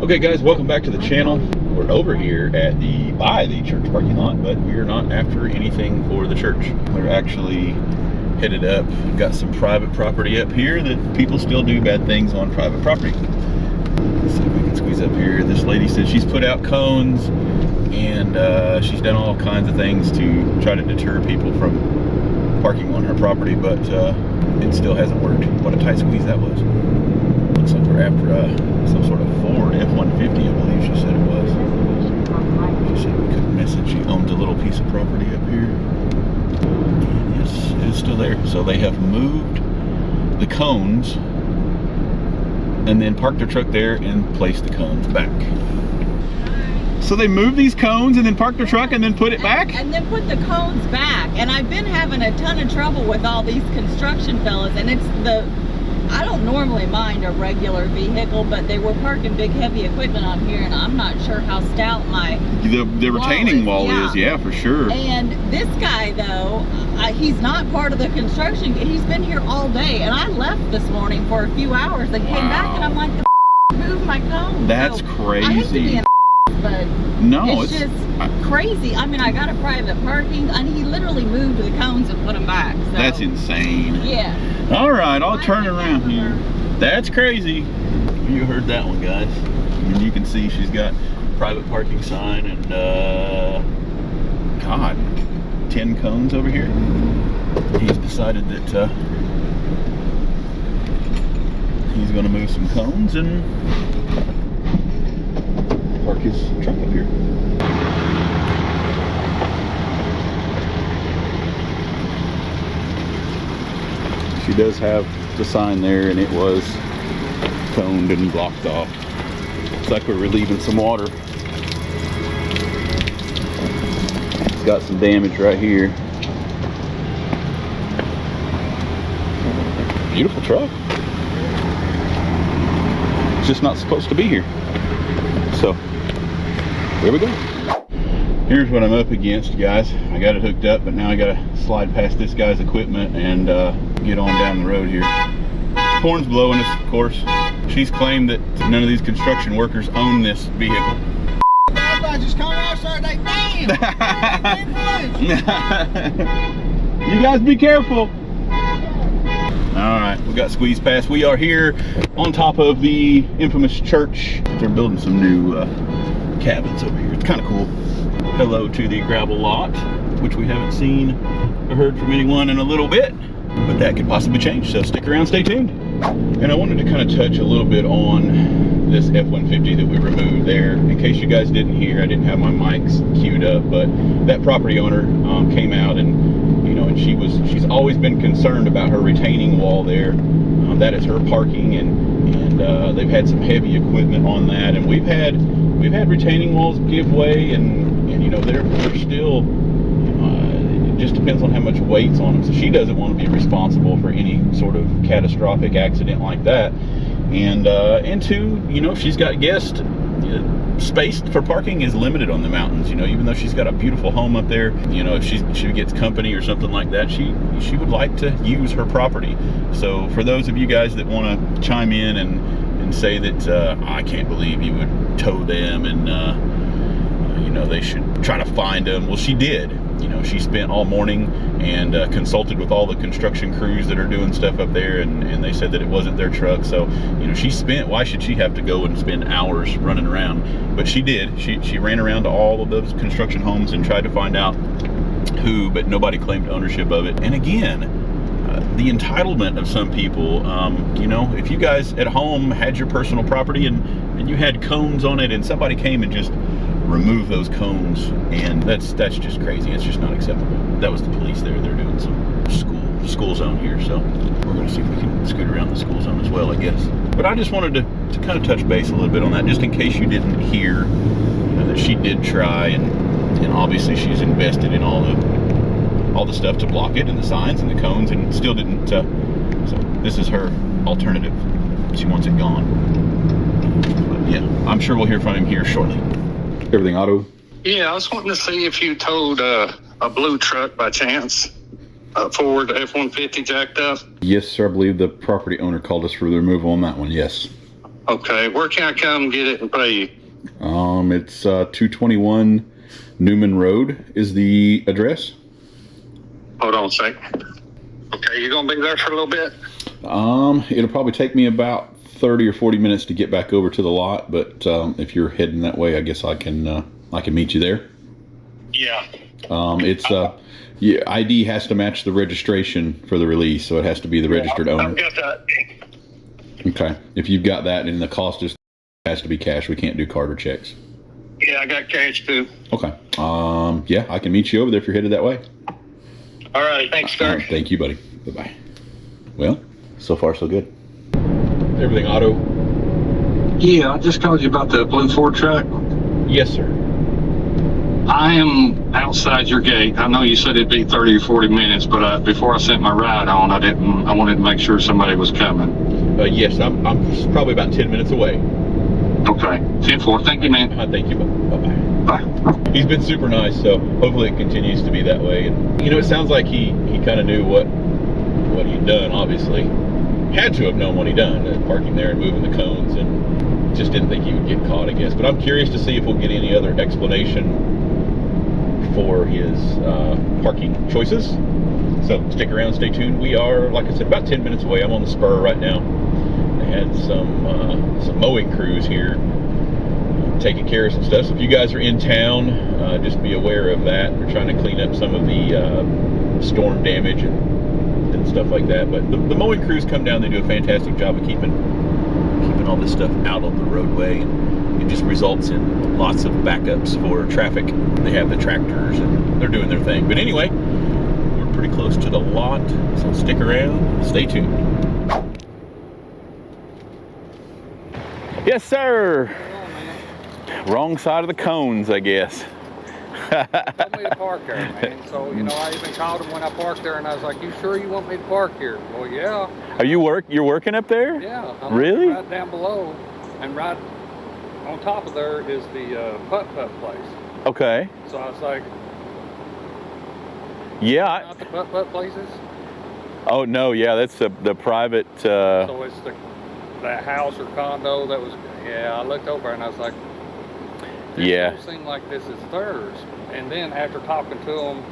Okay guys, welcome back to the channel. We're over here at by the church parking lot, but we're not after anything for the church. We're actually headed up. We've got some private property up here that people still do bad things on private property. Let's see if we can squeeze up here. This lady said she's put out cones and she's done all kinds of things to try to deter people from parking on her property, but it still hasn't worked. What a tight squeeze that was. Looks like we're after some sort of Ford F-150, I believe she said it was. She said we couldn't miss it. She owns a little piece of property up here. And yes, it is still there. So they have moved the cones and then parked their truck there and placed the cones back. So they moved these cones and then parked their truck and then put it back? And then put the cones back. And I've been having a ton of trouble with all these construction fellas, and it's I don't normally mind a regular vehicle, but they were parking big heavy equipment on here, and I'm not sure how stout my the retaining wall is, yeah, for sure. And this guy though, he's not part of the construction. He's been here all day, and I left this morning for a few hours and came back, and I'm like, move my cones. That's crazy. I hate to be but no, it's just crazy. I mean, I got a private parking, and he literally moved the cones and put them back. So. That's insane. Yeah. All right, I'll turn around here. That's crazy. You heard that one, guys. And you can see she's got private parking sign and God, 10 cones over here. He's decided that he's going to move some cones and park his truck up here. She does have the sign there, and it was coned and blocked off. Looks like we're relieving some water. It's got some damage right here. Beautiful truck. It's just not supposed to be here. So, here we go. Here's what I'm up against, guys. I got it hooked up, but now I gotta slide past this guy's equipment and get on down the road here. Horn's blowing us, of course. She's claimed that none of these construction workers own this vehicle. Just coming out Saturday. Damn! You guys be careful. All right, we got squeezed past. We are here on top of the infamous church. They're building some new cabins over here. It's kind of cool. Hello to the gravel lot, which we haven't seen or heard from anyone in a little bit, but that could possibly change, so stick around, stay tuned. And I wanted to kind of touch a little bit on this F-150 that we removed there. In case you guys didn't hear, I didn't have my mics queued up, but that property owner came out and, you know, and she's always been concerned about her retaining wall there. That is her parking, and they've had some heavy equipment on that, and we've had retaining walls give way, and you know, they're still, it just depends on how much weight's on them. So she doesn't want to be responsible for any sort of catastrophic accident like that. And two, you know, she's got guests. Space for parking is limited on the mountains, you know, even though she's got a beautiful home up there. You know, if she gets company or something like that, she would like to use her property. So for those of you guys that want to chime in and say that I can't believe you would tow them and you know, they should try to find them. Well, she did. You know, she spent all morning and consulted with all the construction crews that are doing stuff up there, and they said that it wasn't their truck. So, you know, why should she have to go and spend hours running around? But she did. She ran around to all of those construction homes and tried to find out who, but nobody claimed ownership of it. And again, the entitlement of some people, you know, if you guys at home had your personal property and you had cones on it and somebody came and just remove those cones, and that's just crazy. It's just not acceptable. That was the police there. They're doing some school zone here, so we're going to see if we can scoot around the school zone as well, I guess. But I just wanted to kind of touch base a little bit on that, just in case you didn't hear, you know, that she did try, and obviously she's invested in all the stuff to block it, and the signs and the cones, and still didn't. So this is her alternative. She wants it gone. But yeah, I'm sure we'll hear from him here shortly. Everything auto? Yeah, I was wanting to see if you towed a blue truck by chance, Ford F-150 jacked up. Yes, sir. I believe the property owner called us for the removal on that one, yes. Okay, where can I come get it and pay you? It's 221 Newman Road is the address. Hold on a second. Okay, you gonna be there for a little bit? It'll probably take me about 30 or 40 minutes to get back over to the lot, but if you're heading that way, I guess I can meet you there. Yeah. ID has to match the registration for the release, so it has to be the registered owner. I've got that. Okay. If you've got that, and the cost has to be cash. We can't do card or checks. Yeah, I got cash too. Okay. Yeah, I can meet you over there if you're headed that way. All right, thanks, sir. Thank you, buddy. Bye-bye. Well, so far so good. Everything auto? Yeah, I just called you about the blue Ford truck. Yes, sir. I am outside your gate. I know you said it'd be 30 or 40 minutes, but before I sent my ride on, I wanted to make sure somebody was coming. Yes, I'm probably about 10 minutes away. Okay. 10-4. Thank you, man. Thank you. Bye-bye. Bye. He's been super nice, so hopefully it continues to be that way. And it sounds like he kind of knew what he'd done. Obviously, had to have known what he'd done, parking there and moving the cones, and just didn't think he would get caught, I guess. But I'm curious to see if we'll get any other explanation for his parking choices. So stick around, stay tuned. We are, like I said, about 10 minutes away. I'm on the spur right now. They had some mowing crews here taking care of some stuff. So if you guys are in town, just be aware of that. We're trying to clean up some of the storm damage and stuff like that. But the mowing crews come down. They do a fantastic job of keeping all this stuff out of the roadway. And it just results in lots of backups for traffic. They have the tractors and they're doing their thing. But anyway, we're pretty close to the lot. So stick around. Stay tuned. Yes, sir. Wrong side of the cones, I guess. Want me to park there, man. So, I even called him when I parked there, and I was like, "You sure you want me to park here?" Well, yeah. Are you're working up there? Yeah. I'm really? Right down below, and right on top of there is the putt-putt place. Okay. So I was like, "Yeah." Not the putt-putt places? Oh no, yeah, that's the private. So it's that house or condo that was. Yeah, I looked over and I was like, "This don't seem like this is theirs." And then after talking to them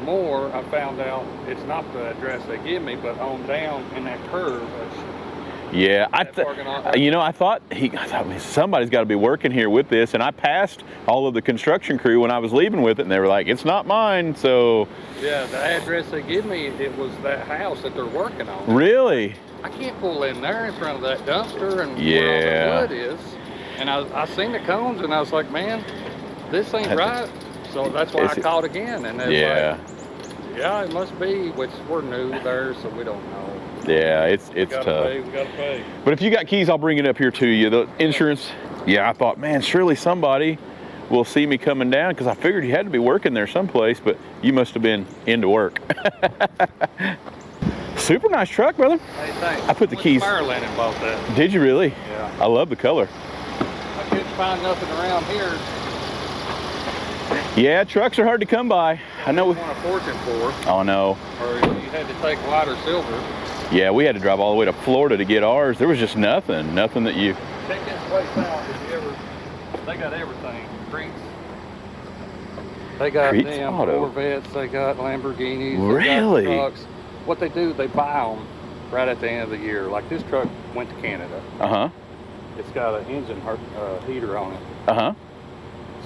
more, I found out it's not the address they give me, but on down in that curve. Yeah, I thought somebody's got to be working here with this, and I passed all of the construction crew when I was leaving with it, and they were like, "It's not mine." So yeah, the address they give me, it was that house that they're working on. Really? I can't pull in there in front of that dumpster and where all the wood is. And I seen the cones, and I was like, "Man, this ain't right." So that's why I called again, and it's like, "Yeah, it must be," which we're new there, so we don't know. Yeah, it's tough. We gotta pay. But if you got keys, I'll bring it up here to you. The insurance. Yeah, I thought, man, surely somebody will see me coming down, because I figured you had to be working there someplace, but you must have been into work. Super nice truck, brother. Hey, thanks. I put the keys. Maryland and bought that. Did you really? Yeah. I love the color. I couldn't find nothing around here. Yeah, trucks are hard to come by. I know. Want a fortune for. Oh no. Or you had to take white or silver. Yeah, we had to drive all the way to Florida to get ours. There was just nothing that you. Check this place out. They got everything. Drinks. They got damn Corvettes. They got Lamborghinis. Really? They got trucks. What they do, they buy them right at the end of the year. Like this truck went to Canada. Uh-huh. It's got an engine heater on it. Uh-huh.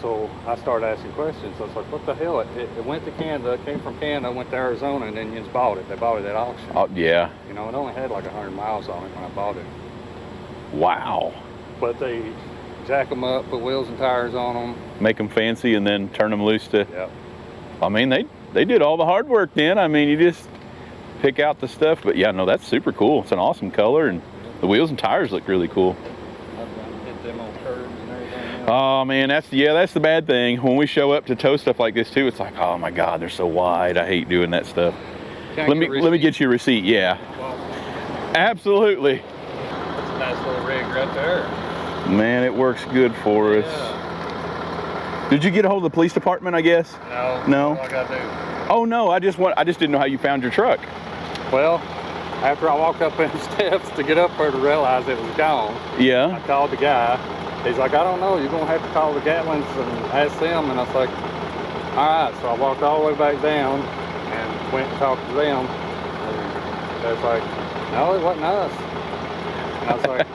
So I started asking questions. I was like, what the hell? It went to Canada, it came from Canada, went to Arizona, and Indians bought it. They bought it at auction. Oh, yeah. It only had like 100 miles on it when I bought it. Wow. But they jack them up, put wheels and tires on them. Make them fancy and then turn them loose to... Yep. I mean, they did all the hard work then. I mean, you just pick out the stuff. But yeah, no, that's super cool. It's an awesome color, and the wheels and tires look really cool. Hit them on curves and everything. Oh man, that's the bad thing. When we show up to tow stuff like this too, it's like, oh my God, they're so wide. I hate doing that stuff. Let me get you a receipt. Yeah. Absolutely. That's a nice little rig right there. Man, it works good for us. Did you get a hold of the police department, I guess? No. No? What I gotta do? Oh no, I just didn't know how you found your truck. Well, After I walked up them steps to get up there to realize it was gone, Yeah. I called the guy. He's like, I don't know, you're gonna have to call the Gatlins and ask them. And I was like, all right. So I walked all the way back down and went and talked to them. And they was like, no, it wasn't us. And I was like,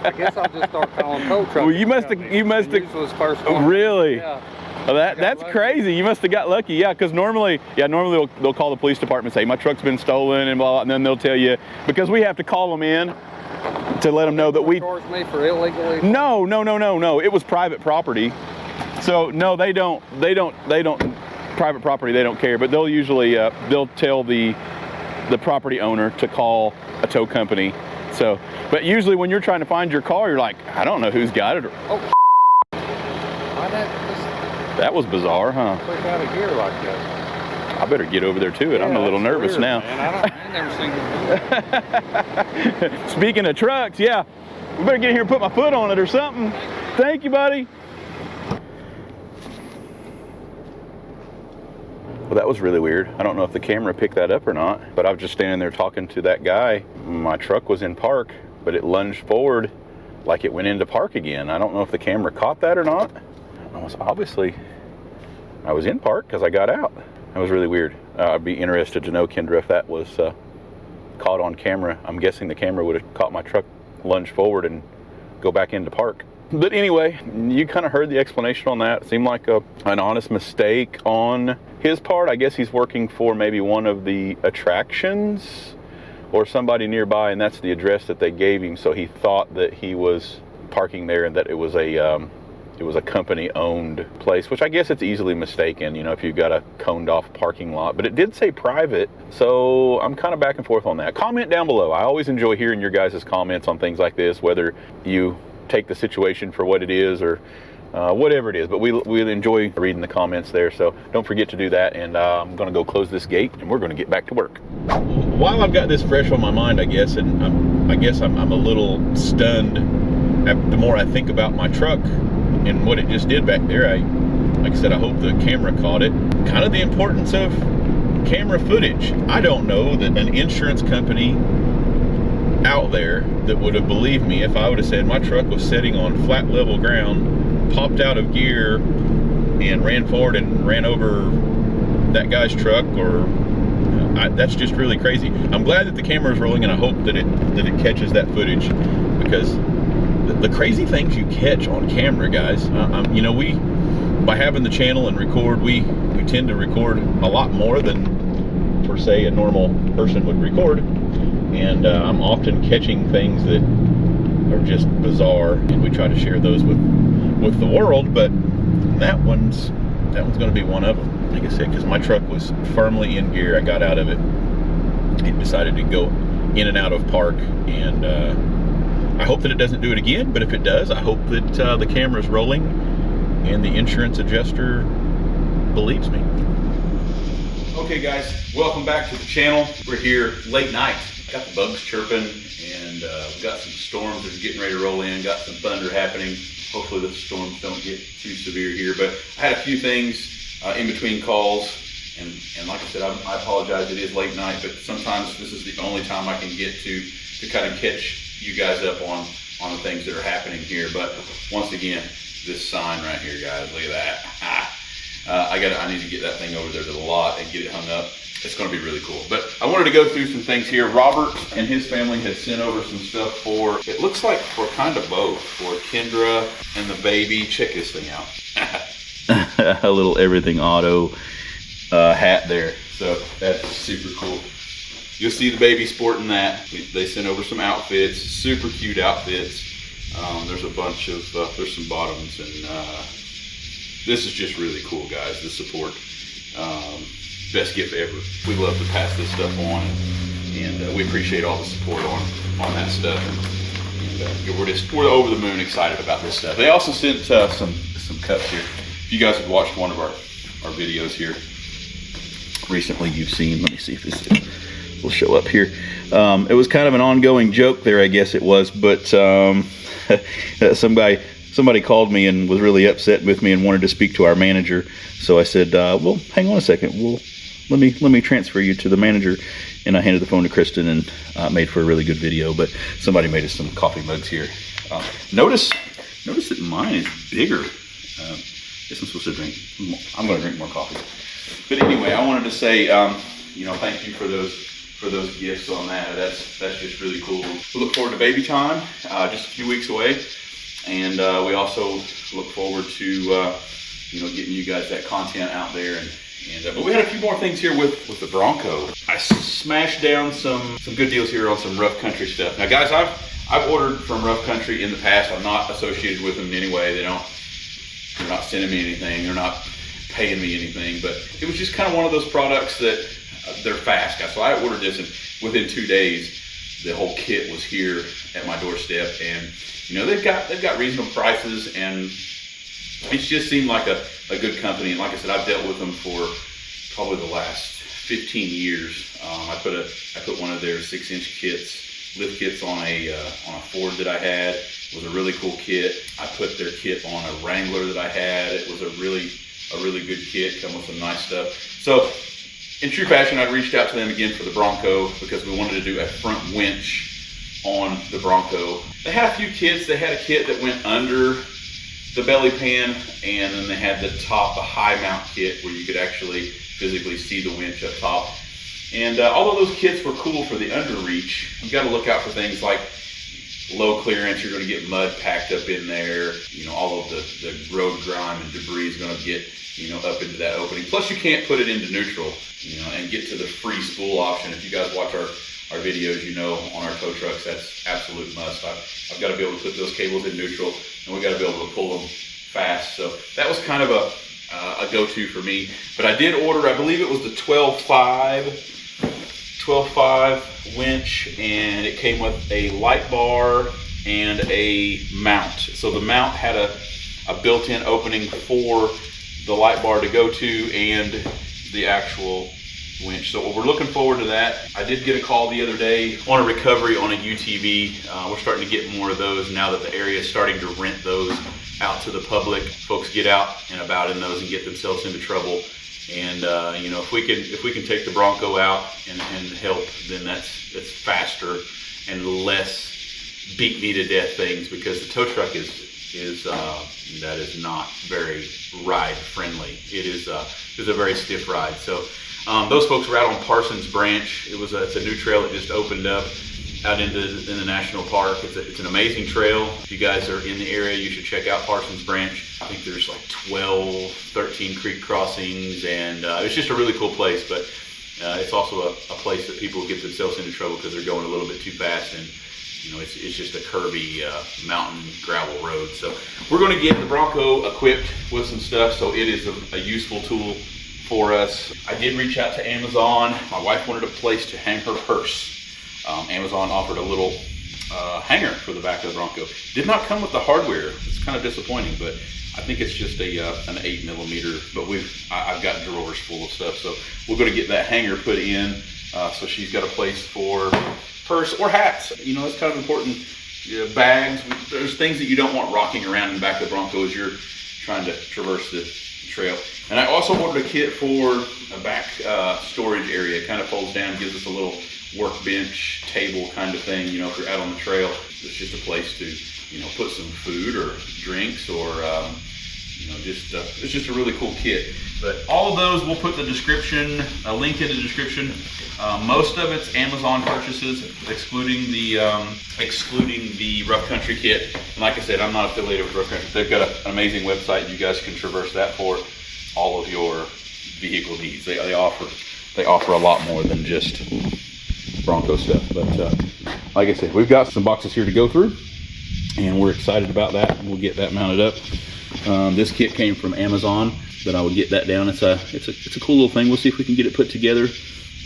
I guess I'll just start calling tow trucks. Well, you must have. Was first one. Really? Yeah. Well, that's lucky. crazy. You must have got lucky. Yeah, because normally they'll call the police department and say my truck's been stolen and blah, blah, and then they'll tell you, because we have to call them in to let them know that we. Charge me for illegally. No. It was private property. So no, they don't. Private property, they don't care. But they'll usually they'll tell the property owner to call a tow company. So, but usually when you're trying to find your car, you're like, I don't know who's got it. Oh. Why That was bizarre, huh? click out of gear like that? I better get over there to it. I'm a little that's nervous weird, now. Man. I never seen it. Speaking of trucks, yeah, we better get here and put my foot on it or something. Thank you, buddy. Well, that was really weird. I don't know if the camera picked that up or not, but I was just standing there talking to that guy. My truck was in park, but it lunged forward like it went into park again. I don't know if the camera caught that or not. I was in park because I got out. That was really weird. I'd be interested to know, Kendra, if that was caught on camera. I'm guessing the camera would have caught my truck lunge forward and go back into park. But anyway, you kind of heard the explanation on that. It seemed like an honest mistake on his part. I guess he's working for maybe one of the attractions or somebody nearby, and that's the address that they gave him. So he thought that he was parking there and that it was a company-owned place, which I guess it's easily mistaken, you know, if you've got a coned-off parking lot. But it did say private, so I'm kind of back and forth on that. Comment down below. I always enjoy hearing your guys' comments on things like this, whether you take the situation for what it is or whatever it is. But we enjoy reading the comments there, so don't forget to do that. And I'm going to go close this gate, and we're going to get back to work. While I've got this fresh on my mind, I guess, and I'm a little stunned the more I think about my truck and what it just did back there. Like I said, I hope the camera caught it. Kind of the importance of camera footage. I don't know that an insurance company out there that would have believed me if I would have said my truck was sitting on flat level ground, popped out of gear and ran forward and ran over that guy's truck, or that's just really crazy. I'm glad that the camera is rolling, and I hope that it catches that footage, because the crazy things you catch on camera, guys, you know, by having the channel and record, we tend to record a lot more than, for say, a normal person would record, and I'm often catching things that are just bizarre, and we try to share those with the world. But that one's going to be one of them, like I said, because my truck was firmly in gear. I got out of it and decided to go in and out of park, and I hope that it doesn't do it again, but if it does, I hope that the camera's rolling and the insurance adjuster believes me. Okay guys, welcome back to the channel. We're here late night. Got the bugs chirping, and we got some storms that are getting ready to roll in, got some thunder happening. Hopefully the storms don't get too severe here, but I had a few things in between calls, and like I said, I apologize, it is late night, but sometimes this is the only time I can get to kind of catch you guys up on the things that are happening here. But once again, this sign right here, guys, look at that. I need to get that thing over there to the lot and get it hung up. It's going to be really cool. But I wanted to go through some things here. Robert and his family has sent over some stuff for, it looks like for kind of both, for Kendra and the baby. Check this thing out. A little everything auto hat there. So that's super cool. You'll see the baby sporting that. They sent over some outfits, super cute outfits. There's a bunch of, there's some bottoms, and this is just really cool, guys, the support. Best gift ever. We love to pass this stuff on, and we appreciate all the support on that stuff. And we're over the moon excited about this stuff. They also sent some cups here. If you guys have watched one of our videos here recently, you've seen, let me see if this will show up here. It was kind of an ongoing joke there, I guess it was, but somebody called me and was really upset with me and wanted to speak to our manager. So I said, well, hang on a second, let me transfer you to the manager. And I handed the phone to Kristen, and made for a really good video. But somebody made us some coffee mugs here. Notice that mine is bigger. Guess I'm supposed to drink. I'm going to drink more coffee. But anyway, I wanted to say, you know, thank you for those gifts on that. That's just really cool. We look forward to baby time, just a few weeks away, and we also look forward to you know, getting you guys that content out there. But we had a few more things here with the Bronco. I smashed down some good deals here on some rough country stuff. Now, guys, I've ordered from Rough Country in the past. I'm not associated with them in any way. They're not sending me anything. They're not paying me anything. But it was just kind of one of those products that they're fast, guys. So I ordered this, and within 2 days, the whole kit was here at my doorstep. And you know, they've got reasonable prices, and it just seemed like a good company. And like I said, I've dealt with them for probably the last 15 years. I put one of their 6-inch lift kits on a Ford that I had. It was a really cool kit. I put their kit on a Wrangler that I had. It was a really good kit, come with some nice stuff. So in true fashion, I reached out to them again for the Bronco because we wanted to do a front winch on the Bronco. They had a few kits. They had a kit that went under the belly pan, and then they had the high mount kit where you could actually physically see the winch up top. And although those kits were cool for the under reach, you got to look out for things like low clearance. You're going to get mud packed up in there. You know, all of the road grime and debris is going to get, you know, up into that opening. Plus, you can't put it into neutral, you know, and get to the free spool option. If you guys watch our videos, you know, on our tow trucks, that's absolute must. I've got to be able to put those cables in neutral, and we got to be able to pull them fast. So that was kind of a go-to for me. But I did order, I believe it was the 12.5 winch, and it came with a light bar and a mount. So the mount had a built-in opening for the light bar to go to and the actual winch. So we're looking forward to that. I did get a call the other day on a recovery on a UTV. We're starting to get more of those now that the area is starting to rent those out to the public. Folks get out and about in those and get themselves into trouble. And you know, if we can take the Bronco out and help, then that's faster and less beat me to death things, because the tow truck is not very ride friendly. It's a very stiff ride. So those folks were out on Parsons Branch. It's a new trail that just opened up out in the national park. It's an amazing trail. If you guys are in the area, you should check out Parsons Branch. I think there's like 13 creek crossings, and it's just a really cool place. But it's also a place that people get themselves into trouble because they're going a little bit too fast, and you know, it's just a curvy mountain gravel road. So we're going to get the Bronco equipped with some stuff, so it is a useful tool for us. I did reach out to Amazon. My wife wanted a place to hang her purse. Amazon offered a little hanger for the back of the Bronco. Did not come with the hardware. It's kind of disappointing, but I think it's just an 8mm. But I've got drawers full of stuff, so we're going to get that hanger put in, so she's got a place for purse or hats. You know, it's kind of important. Bags. There's things that you don't want rocking around in the back of the Bronco as you're trying to traverse the trail. And I also ordered a kit for a back storage area. It kind of folds down, gives us a little workbench table kind of thing. You know, if you're out on the trail, it's just a place to, you know, put some food or drinks, or you know, it's just a really cool kit. But all of those, we'll put a link in the description. Most of it's Amazon purchases, excluding the Rough Country kit. And like I said, I'm not affiliated with Rough Country. They've got an amazing website. You guys can traverse that for all of your vehicle needs. They offer a lot more than just Bronco stuff. But like I said, we've got some boxes here to go through, and we're excited about that. We'll get that mounted up. This kit came from Amazon, but I would get that down. It's a cool little thing. We'll see if we can get it put together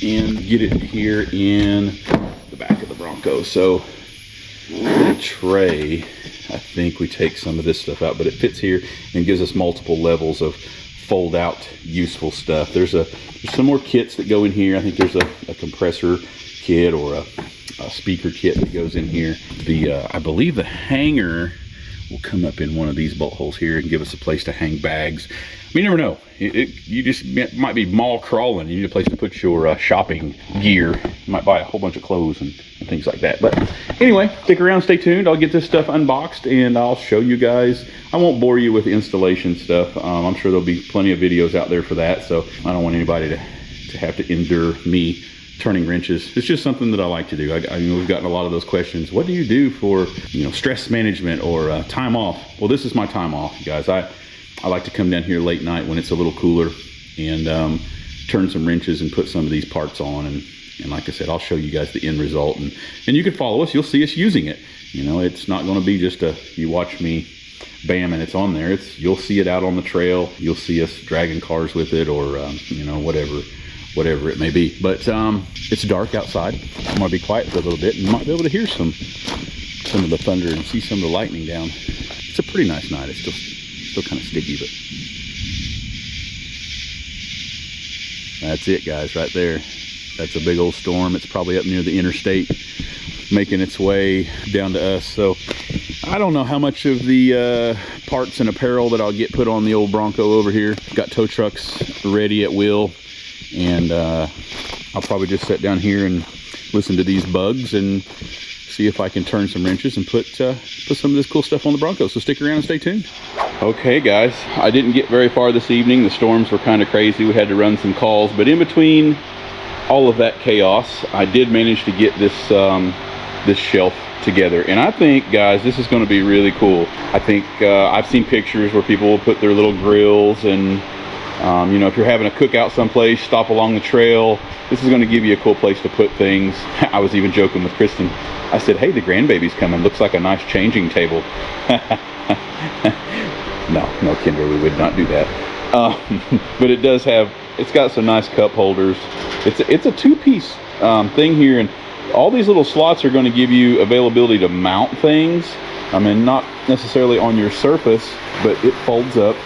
and get it here in the back of the Bronco. So the tray, I think we take some of this stuff out, but it fits here and gives us multiple levels of fold out useful stuff. There's some more kits that go in here. I think there's a compressor kit or a speaker kit that goes in here. I believe the hanger will come up in one of these bolt holes here and give us a place to hang bags. you never know. You just might be mall crawling. You need a place to put your shopping gear. You might buy a whole bunch of clothes and things like that. But anyway, stick around, stay tuned. I'll get this stuff unboxed and I'll show you guys. I won't bore you with installation stuff. I'm sure there'll be plenty of videos out there for that. So I don't want anybody to have to endure me turning wrenches. It's just something that I like to do. I know we've gotten a lot of those questions. What do you do for, you know, stress management or time off? Well, this is my time off, you guys. I like to come down here late night when it's a little cooler and turn some wrenches and put some of these parts on. And like I said, I'll show you guys the end result. And you can follow us. You'll see us using it. You know, it's not going to be just you watch me, bam, and it's on there. You'll see it out on the trail. You'll see us dragging cars with it or, you know, whatever it may be. But it's dark outside. I'm going to be quiet for a little bit and you might be able to hear some of the thunder and see some of the lightning down. It's a pretty nice night. It's still kind of sticky, but that's it, guys, right there. That's a big old storm. It's probably up near the interstate making its way down to us. So I don't know how much of the parts and apparel that I'll get put on the old Bronco over here. Got tow trucks ready at will, and I'll probably just sit down here and listen to these bugs and see if I can turn some wrenches and put some of this cool stuff on the Bronco. So stick around and stay tuned. Okay, guys, I didn't get very far this evening. The storms were kind of crazy. We had to run some calls, but in between all of that chaos, I did manage to get this this shelf together. And I think, guys, this is going to be really cool. I think I've seen pictures where people will put their little grills and you know, if you're having a cookout someplace, stop along the trail, this is going to give you a cool place to put things. I was even joking with Kristen. I said, hey, the grandbaby's coming. Looks like a nice changing table. No, Kendra, we would not do that. But it does have, it's got some nice cup holders. It's a two-piece thing here, and all these little slots are going to give you availability to mount things. I mean, not necessarily on your surface, but it folds up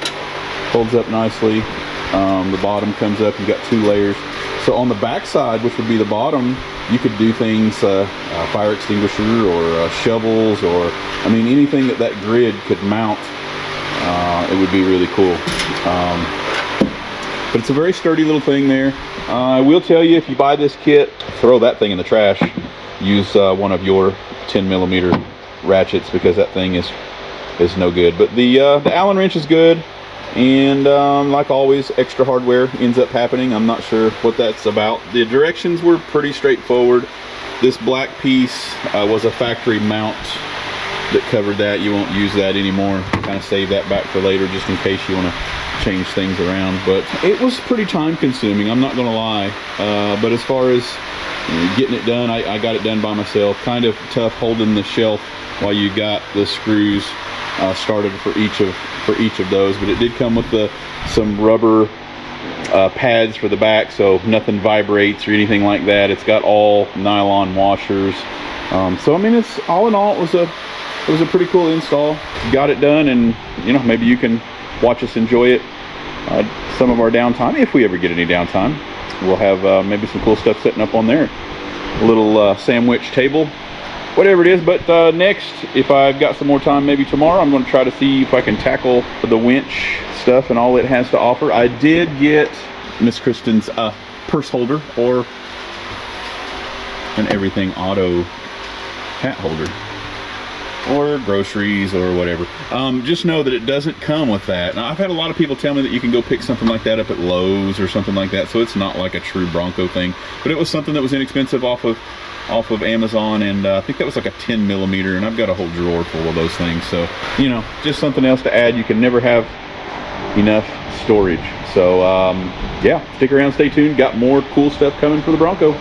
nicely. The bottom comes up. You've got two layers. So on the back side, which would be the bottom, you could do things, fire extinguisher or shovels, or I mean anything that grid could mount. It would be really cool. But it's a very sturdy little thing there. I will tell you, if you buy this kit, throw that thing in the trash. Use one of your 10mm ratchets, because that thing is no good. But the Allen wrench is good. And like always, extra hardware ends up happening. I'm not sure what that's about. The directions were pretty straightforward. This black piece was a factory mount that covered that. You won't use that anymore. Kind of save that back for later, just in case you want to change things around. But it was pretty time consuming, I'm not gonna lie. But as far as getting it done, I got it done by myself. Kind of tough holding the shelf while you got the screws started for each of those, but it did come with some rubber pads for the back, so nothing vibrates or anything like that. It's got all nylon washers. So I mean, it's all in all, it was a pretty cool install. Got it done, and you know, maybe you can watch us enjoy it some of our downtime, if we ever get any downtime. We'll have maybe some cool stuff setting up on there, a little sandwich table, whatever it is. But next, if I've got some more time, maybe tomorrow, I'm going to try to see if I can tackle the winch stuff and all it has to offer. I did get Miss Kristen's purse holder, or an everything auto hat holder, or groceries or whatever. Just know that it doesn't come with that. Now, I've had a lot of people tell me that you can go pick something like that up at Lowe's or something like that, so it's not like a true Bronco thing, but it was something that was inexpensive off of Amazon, and I think that was like a 10mm, and I've got a whole drawer full of those things. So, you know, just something else to add. You can never have enough storage. So yeah, stick around, stay tuned. Got more cool stuff coming for the Bronco.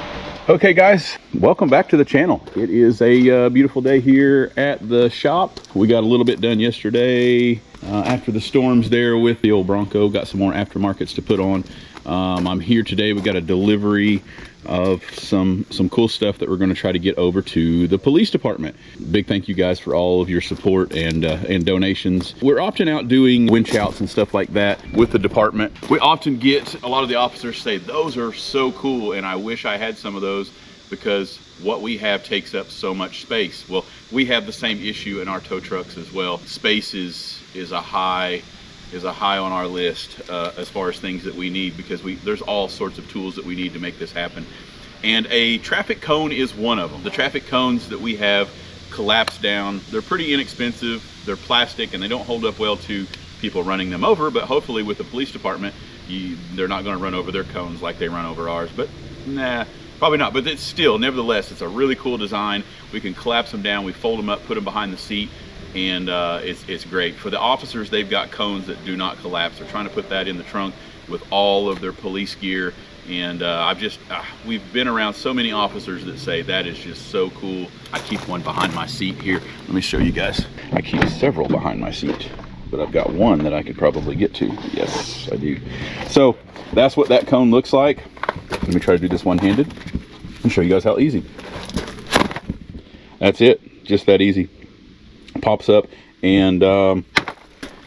Okay guys, welcome back to the channel. It is a beautiful day here at the shop. We got a little bit done yesterday after the storms there with the old Bronco. Got some more aftermarkets to put on. I'm here today. We got a delivery of some cool stuff that we're going to try to get over to the police department. Big thank you guys for all of your support and donations. We're often out doing winch outs and stuff like that with the department. We often get a lot of the officers say, those are so cool, and I wish I had some of those, because what we have takes up so much space. Well, we have the same issue in our tow trucks as well. Space is a high is a high on our list as far as things that we need, because there's all sorts of tools that we need to make this happen. And a traffic cone is one of them. The traffic cones that we have collapse down. They're pretty inexpensive. They're plastic and they don't hold up well to people running them over, but hopefully with the police department, they're not going to run over their cones like they run over ours. But nah, probably not. But it's still, nevertheless, it's a really cool design. We can collapse them down, we fold them up, put them behind the seat, and it's great. For the officers, they've got cones that do not collapse. They're trying to put that in the trunk with all of their police gear. And we've been around so many officers that say that is just so cool. I keep one behind my seat here. Let me show you guys. I keep several behind my seat, but I've got one that I could probably get to. Yes, I do. So that's what that cone looks like. Let me try to do this one-handed and show you guys how easy. That's it, just that easy. Pops up, and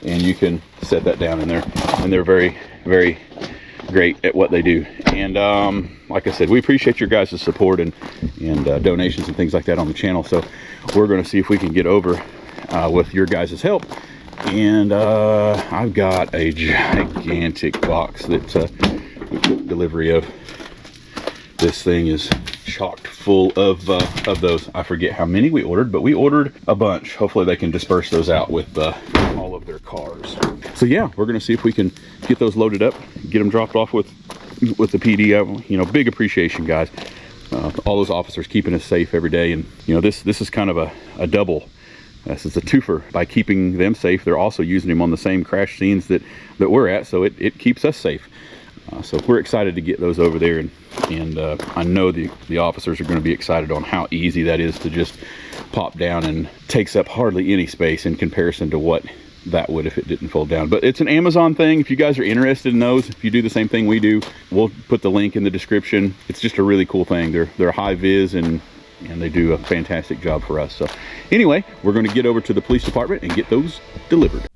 you can set that down in there, and they're very, very great at what they do. And like I said, we appreciate your guys' support and donations and things like that on the channel. So we're going to see if we can get over with your guys' help. And I've got a gigantic box that we took delivery of. This thing is chocked full of those. I forget how many we ordered, but we ordered a bunch. Hopefully they can disperse those out with all of their cars. So yeah, we're gonna see if we can get those loaded up, get them dropped off with the PD. You know, big appreciation, guys. All those officers keeping us safe every day. And you know, this is kind of a double. This is a twofer. By keeping them safe, they're also using them on the same crash scenes that we're at, so it keeps us safe. So we're excited to get those over there, and I know the officers are going to be excited on how easy that is to just pop down, and takes up hardly any space in comparison to what that would if it didn't fold down. But it's an Amazon thing. If you guys are interested in those, if you do the same thing we do, we'll put the link in the description. It's just a really cool thing. They're high vis, and they do a fantastic job for us. So anyway, we're going to get over to the police department and get those delivered.